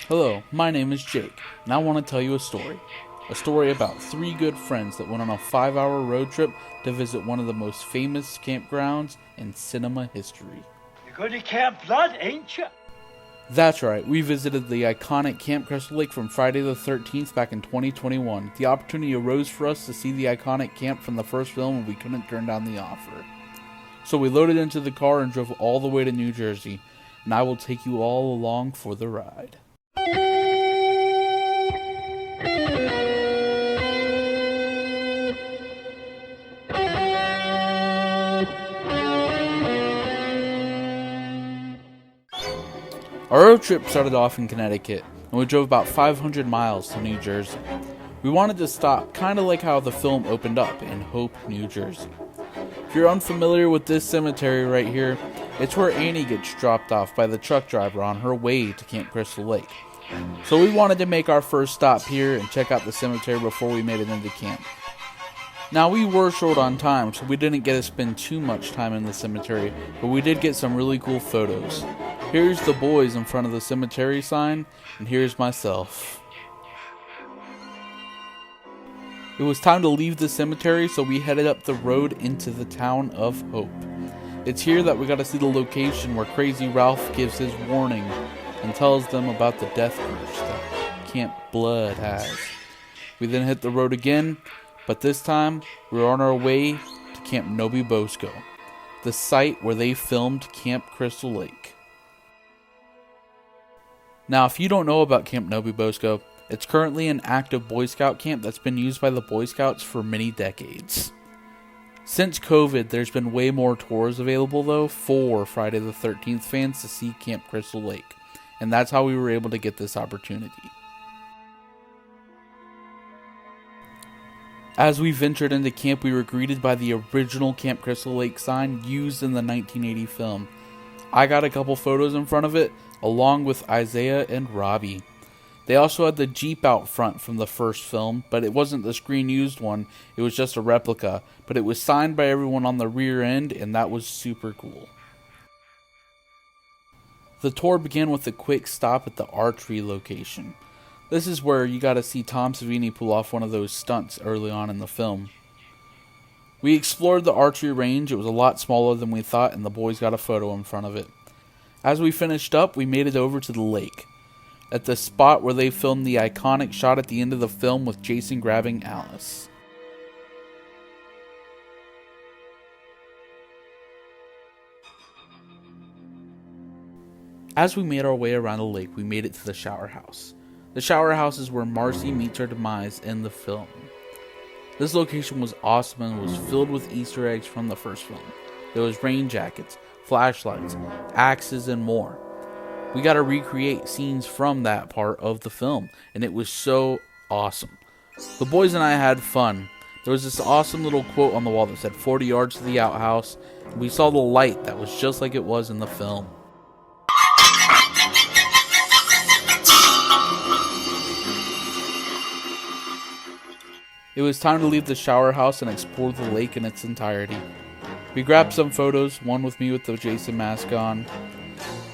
Hello, my name is Jake, and I want to tell you a story. A story about three good friends that went on a 5-hour road trip to visit one of the most famous campgrounds in cinema history. You're going to Camp Blood, ain't you? That's right, we visited the iconic Camp Crystal Lake from Friday the 13th back in 2021. The opportunity arose for us to see the iconic camp from the first film, and we couldn't turn down the offer. So we loaded into the car and drove all the way to New Jersey, and I will take you all along for the ride. Our road trip started off in Connecticut, and we drove about 500 miles to New Jersey. We wanted to stop, kind of like how the film opened up, in Hope, New Jersey. If you're unfamiliar with this cemetery right here, it's where Annie gets dropped off by the truck driver on her way to Camp Crystal Lake. So we wanted to make our first stop here and check out the cemetery before we made it into camp. Now, we were short on time, so we didn't get to spend too much time in the cemetery, but we did get some really cool photos. Here's the boys in front of the cemetery sign, and here's myself. It was time to leave the cemetery, so we headed up the road into the town of Hope. It's here that we got to see the location where Crazy Ralph gives his warning and tells them about the death curse that Camp Blood has. We then hit the road again, but this time we were on our way to Camp No-Be-Bo-Sco, the site where they filmed Camp Crystal Lake. Now, if you don't know about Camp No-Be-Bo-Sco, it's currently an active Boy Scout camp that's been used by the Boy Scouts for many decades. Since COVID, there's been way more tours available though for Friday the 13th fans to see Camp Crystal Lake, and that's how we were able to get this opportunity. As we ventured into camp, we were greeted by the original Camp Crystal Lake sign used in the 1980 film. I got a couple photos in front of it, along with Isaiah and Robbie. They also had the Jeep out front from the first film, but it wasn't the screen-used one, it was just a replica, but it was signed by everyone on the rear end, and that was super cool. The tour began with a quick stop at the archery location. This is where you got to see Tom Savini pull off one of those stunts early on in the film. We explored the archery range. It was a lot smaller than we thought, and the boys got a photo in front of it. As we finished up, we made it over to the lake, at the spot where they filmed the iconic shot at the end of the film with Jason grabbing Alice. As we made our way around the lake, we made it to the shower house. The shower house is where Marcy meets her demise in the film. This location was awesome and was filled with Easter eggs from the first film. There was rain jackets, flashlights, axes, and more. We got to recreate scenes from that part of the film, and it was so awesome. The boys and I had fun. There was this awesome little quote on the wall that said 40 yards to the outhouse, and we saw the light that was just like it was in the film. It was time to leave the shower house and explore the lake in its entirety. We grabbed some photos, one with me with the Jason mask on,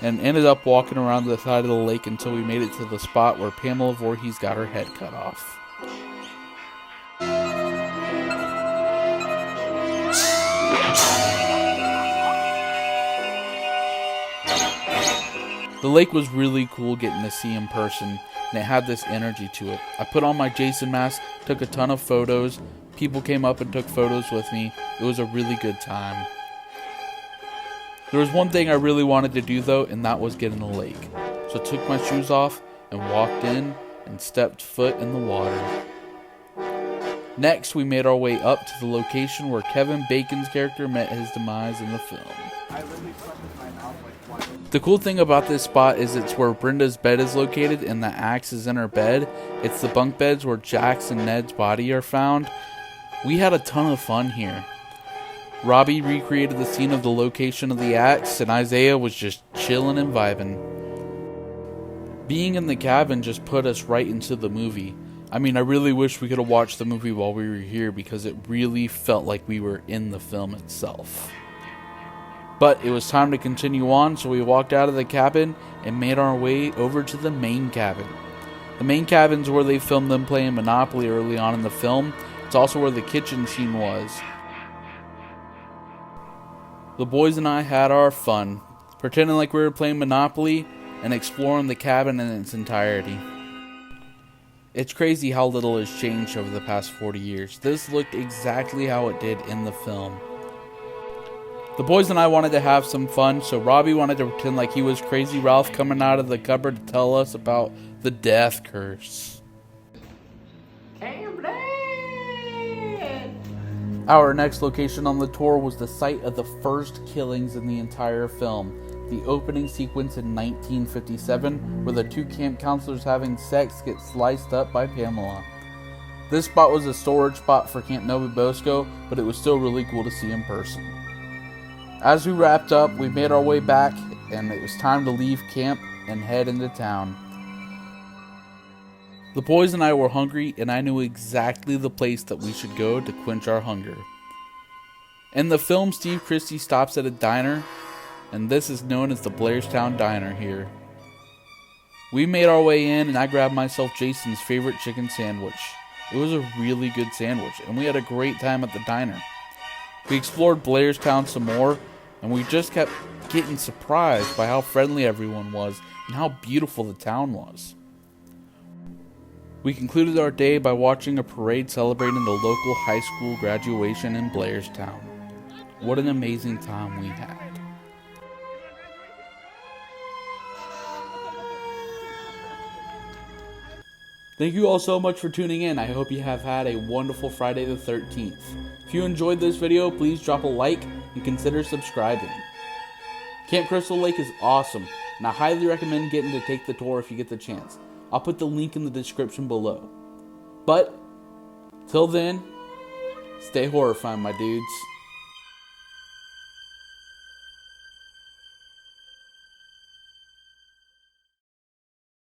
and ended up walking around the side of the lake until we made it to the spot where Pamela Voorhees got her head cut off. The lake was really cool getting to see in person, and it had this energy to it. I put on my Jason mask, took a ton of photos, people came up and took photos with me. It was a really good time. There was one thing I really wanted to do though, and that was get in the lake. So I took my shoes off and walked in and stepped foot in the water. Next, we made our way up to the location where Kevin Bacon's character met his demise in the film. The cool thing about this spot is it's where Brenda's bed is located and the axe is in her bed. It's the bunk beds where Jack's and Ned's body are found. We had a ton of fun here. Robbie recreated the scene of the location of the axe, and Isaiah was just chilling and vibing. Being in the cabin just put us right into the movie. I mean, I really wish we could have watched the movie while we were here because it really felt like we were in the film itself. But it was time to continue on, so we walked out of the cabin and made our way over to the main cabin. The main cabin's where they filmed them playing Monopoly early on in the film. It's also where the kitchen scene was. The boys and I had our fun, pretending like we were playing Monopoly and exploring the cabin in its entirety. It's crazy how little has changed over the past 40 years. This looked exactly how it did in the film. The boys and I wanted to have some fun, so Robbie wanted to pretend like he was Crazy Ralph coming out of the cupboard to tell us about the death curse. Our next location on the tour was the site of the first killings in the entire film. The opening sequence in 1957, where the two camp counselors having sex get sliced up by Pamela. This spot was a storage spot for Camp No-Be-Bo-Sco, but it was still really cool to see in person. As we wrapped up, we made our way back, and it was time to leave camp and head into town. The boys and I were hungry, and I knew exactly the place that we should go to quench our hunger. In the film, Steve Christie stops at a diner, and this is known as the Blairstown Diner here. We made our way in, and I grabbed myself Jason's favorite chicken sandwich. It was a really good sandwich, and we had a great time at the diner. We explored Blairstown some more, and we just kept getting surprised by how friendly everyone was and how beautiful the town was. We concluded our day by watching a parade celebrating the local high school graduation in Blairstown. What an amazing time we had. Thank you all so much for tuning in. I hope you have had a wonderful Friday the 13th. If you enjoyed this video, please drop a like and consider subscribing. Camp Crystal Lake is awesome, and I highly recommend getting to take the tour if you get the chance. I'll put the link in the description below. But, till then, stay horrifying, my dudes.